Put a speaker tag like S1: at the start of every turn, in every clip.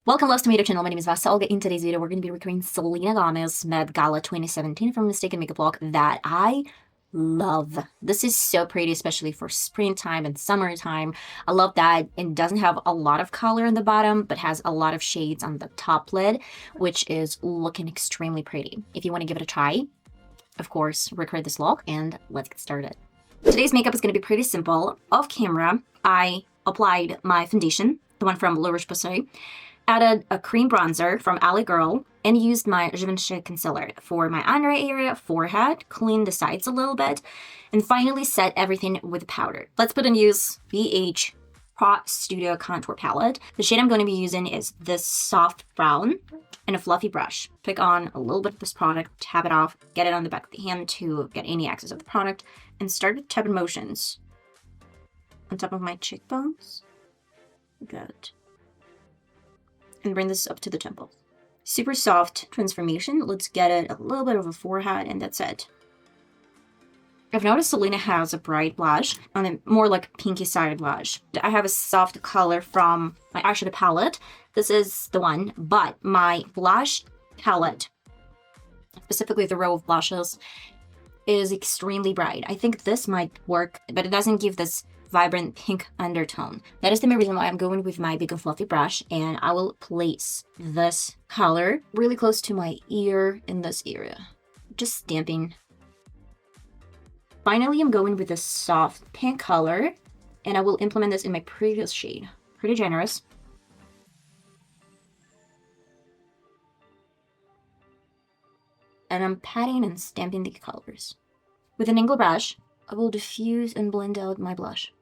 S1: Welcome, loves to my YouTube channel. My name is VassaOlga. In today's video, we're going to be recreating Selena Met Gala 2017 from Mistaken Makeup Look that I love. This is so pretty, especially for springtime and summertime. I love that it doesn't have a lot of color in the bottom, but has a lot of shades on the top lid, which is looking extremely pretty. If you want to give it a try, of course, recreate this look and let's get started. Today's makeup is going to be pretty simple. Off camera, I applied my foundation, the one from Le Roche-Posay, added a cream bronzer from Alley Girl, and used my Givenchy concealer for my under eye area, forehead, clean the sides a little bit, and finally set everything with powder. Let's put in use BH Pro Studio Contour Palette. The shade I'm going to be using is this soft brown and a fluffy brush. Pick on a little bit of this product, tap it off, get it on the back of the hand to get any excess of the product, and start with tapping motions on top of my cheekbones. Good. And bring this up to the temple. Super soft transformation. Let's get it a little bit of a forehead, and that's it. I've noticed Selena has a bright blush on a more like pinky side blush. I have a soft color from my eyeshadow palette. This is the one, but my blush palette, specifically the row of blushes, is extremely bright. I think this might work, but it doesn't give this vibrant pink undertone. That is the main reason why I'm going with my big and fluffy brush, and I will place this color really close to my ear in this area. Just stamping. Finally, I'm going with this soft pink color, and I will implement this in my previous shade. Pretty generous. And I'm patting and stamping the colors. With an angle brush, I will diffuse and blend out my blush.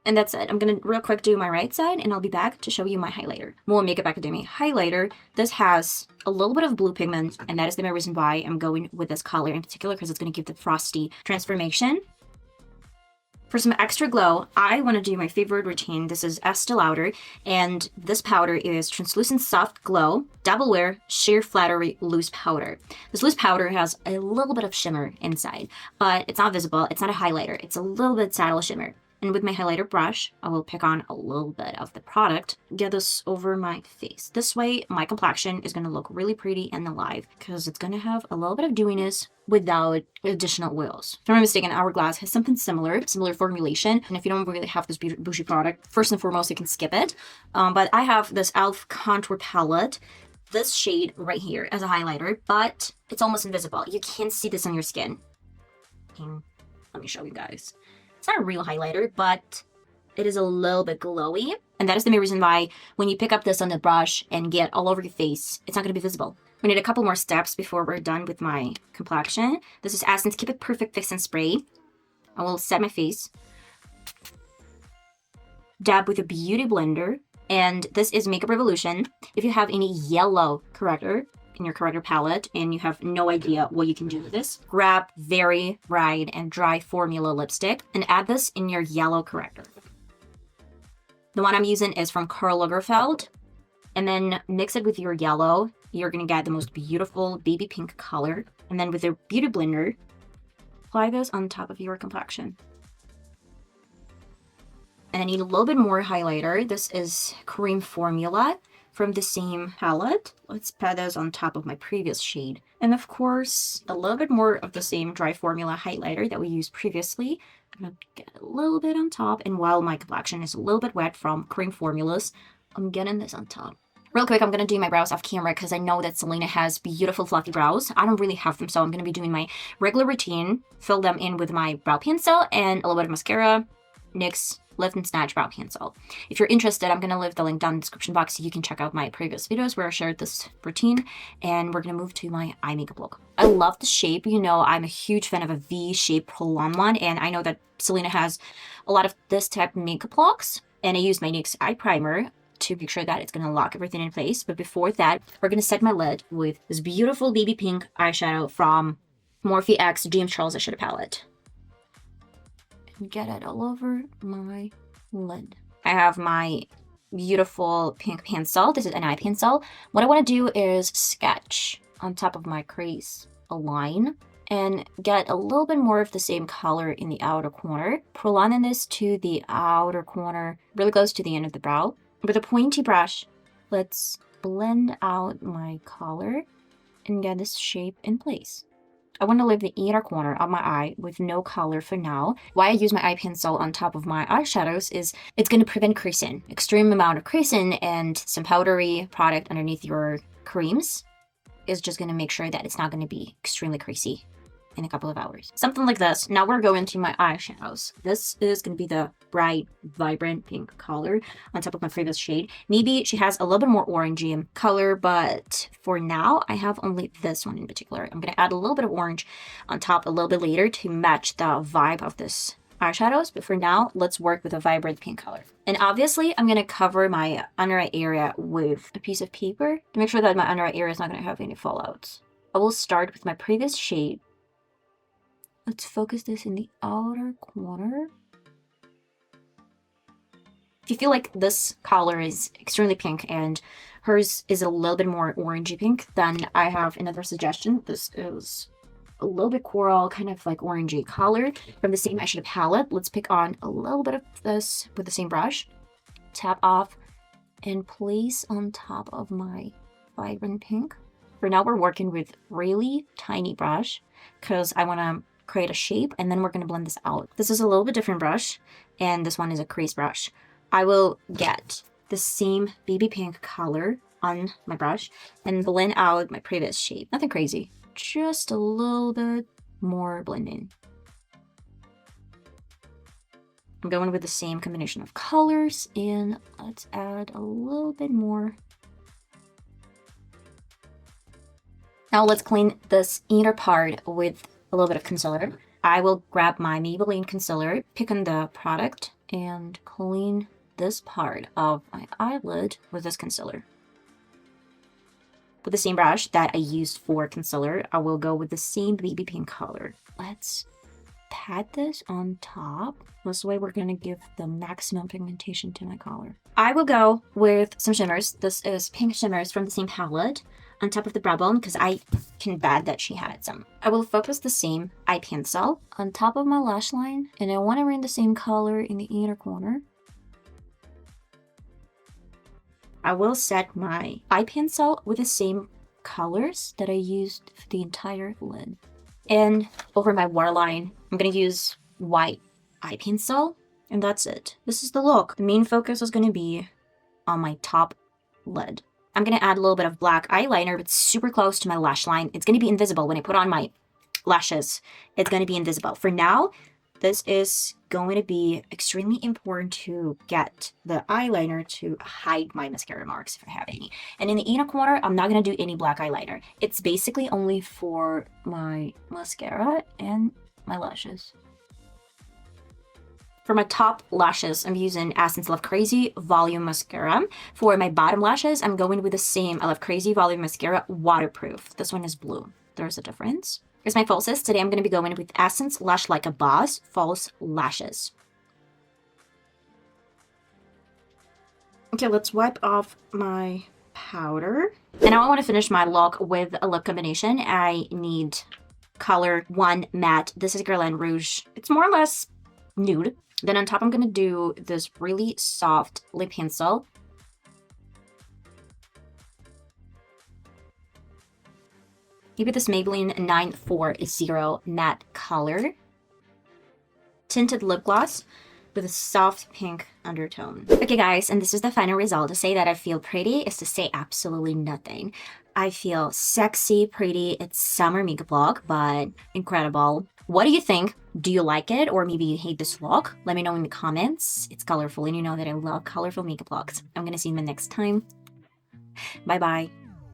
S1: And that's it. I'm going to real quick do my right side, and I'll be back to show you my highlighter. MUA Makeup Academy highlighter. This has a little bit of blue pigment, and that is the main reason why I'm going with this color in particular, because it's going to give the frosty transformation. For some extra glow, I want to do my favorite routine. This is Estee Lauder, and this powder is Translucent Soft Glow Double Wear Sheer Flattery Loose Powder. This loose powder has a little bit of shimmer inside, but it's not visible. It's not a highlighter. It's a little bit subtle shimmer. And with my highlighter brush, I will pick on a little bit of the product, get this over my face. This way, my complexion is going to look really pretty and alive, because it's going to have a little bit of dewiness without additional oils. If I'm not mistaken, Hourglass has something similar formulation. And if you don't really have this bougie product, first and foremost, you can skip it. But I have this e.l.f. Contour Palette, this shade right here as a highlighter, but it's almost invisible. You can't see this on your skin. Let me show you guys. It's not a real highlighter, but it is a little bit glowy. And that is the main reason why when you pick up this on the brush and get all over your face, it's not going to be visible. We need a couple more steps before we're done with my complexion. This is Essence Keep It Perfect Fix and Spray. I will set my face. Dab with a beauty blender. And this is Makeup Revolution. If you have any yellow corrector in your corrector palette and you have no idea what you can do with this, grab very bright and dry formula lipstick and add this in your yellow corrector. The one I'm using is from Karl Lagerfeld, and then mix it with your yellow. You're gonna get the most beautiful baby pink color, and then with your beauty blender, apply this on top of your complexion. And I need a little bit more highlighter. This is Cream Formula from the same palette. Let's pat those on top of my previous shade. And of course, a little bit more of the same dry formula highlighter that we used previously. I'm gonna get a little bit on top, and while my complexion is a little bit wet from Cream Formulas, I'm getting this on top. Real quick, I'm gonna do my brows off camera because I know that Selena has beautiful fluffy brows. I don't really have them, so I'm gonna be doing my regular routine, fill them in with my brow pencil and a little bit of mascara, NYX Lift and Snatch Brow Pencil. If you're interested, I'm going to leave the link down in the description box so you can check out my previous videos where I shared this routine, and we're going to move to my eye makeup look. I love the shape. You know, I'm a huge fan of a V-shaped prolonged one, and I know that Selena has a lot of this type of makeup looks, and I use my NYX eye primer to make sure that it's going to lock everything in place. But before that, we're going to set my lid with this beautiful baby pink eyeshadow from Morphe X James Charles eyeshadow palette. And get it all over my lid. I have my beautiful pink pencil. This is an eye pencil. What I want to do is sketch on top of my crease a line and get a little bit more of the same color in the outer corner. Prolonging this to the outer corner, really close to the end of the brow. With a pointy brush, let's blend out my color and get this shape in place. I want to leave the inner corner of my eye with no color for now. Why I use my eye pencil on top of my eyeshadows is it's going to prevent creasing. Extreme amount of creasing and some powdery product underneath your creams is just going to make sure that it's not going to be extremely creasy in a couple of hours. Something like this. Now we're going to my eyeshadows. This is going to be the bright, vibrant pink color on top of my previous shade. Maybe she has a little bit more orangey color, but for now, I have only this one in particular. I'm going to add a little bit of orange on top a little bit later to match the vibe of this eyeshadows, but for now, let's work with a vibrant pink color. And obviously, I'm going to cover my under eye area with a piece of paper to make sure that my under eye area is not going to have any fallouts. I will start with my previous shade. Let's focus this in the outer corner. If you feel like this color is extremely pink and hers is a little bit more orangey pink, then I have another suggestion. This is a little bit coral, kind of like orangey color from the same eyeshadow palette. Let's pick on a little bit of this with the same brush. Tap off and place on top of my vibrant pink. For now, we're working with really tiny brush because I want to create a shape, and then we're going to blend this out. This is a little bit different brush, and this one is a crease brush. I will get the same baby pink color on my brush and blend out my previous shape. Nothing crazy, just a little bit more blending. I'm going with the same combination of colors, and let's add a little bit more. Now let's clean this inner part with a little bit of concealer. I will grab my Maybelline concealer, pick on the product, and clean this part of my eyelid with this concealer. With the same brush that I used for concealer, I will go with the same baby pink color. Let's pat this on top. This way we're going to give the maximum pigmentation to my color. I will go with some shimmers. This is pink shimmers from the same palette on top of the brow bone because I can bet that she had some. I will focus the same eye pencil on top of my lash line, and I want to bring the same color in the inner corner. I will set my eye pencil with the same colors that I used for the entire lid. And over my waterline, I'm going to use white eye pencil, and that's it. This is the look. The main focus is going to be on my top lid. I'm going to add a little bit of black eyeliner, but super close to my lash line. It's going to be invisible when I put on my lashes. It's going to be invisible. For now, this is going to be extremely important to get the eyeliner to hide my mascara marks if I have any. And in the inner corner, I'm not going to do any black eyeliner. It's basically only for my mascara and my lashes. For my top lashes, I'm using Essence Love Crazy Volume Mascara. For my bottom lashes, I'm going with the same I Love Crazy Volume Mascara Waterproof. This one is blue. There's a difference. Here's my falsies. Today I'm going to be going with Essence Lash Like a Boss False Lashes. Okay, let's wipe off my powder. And now I want to finish my look with a lip combination. I need color 1 matte. This is Guerlain Rouge. It's more or less nude. Then on top, I'm going to do this really soft lip pencil. Maybe this Maybelline 940 matte color. Tinted lip gloss with a soft pink undertone. Okay guys, and this is the final result. To say that I feel pretty is to say absolutely nothing. I feel sexy, pretty. It's summer makeup look, but incredible. What do you think? Do you like it? Or maybe you hate this look? Let me know in the comments. It's colorful and you know that I love colorful makeup looks. I'm gonna see you in the next time. Bye bye.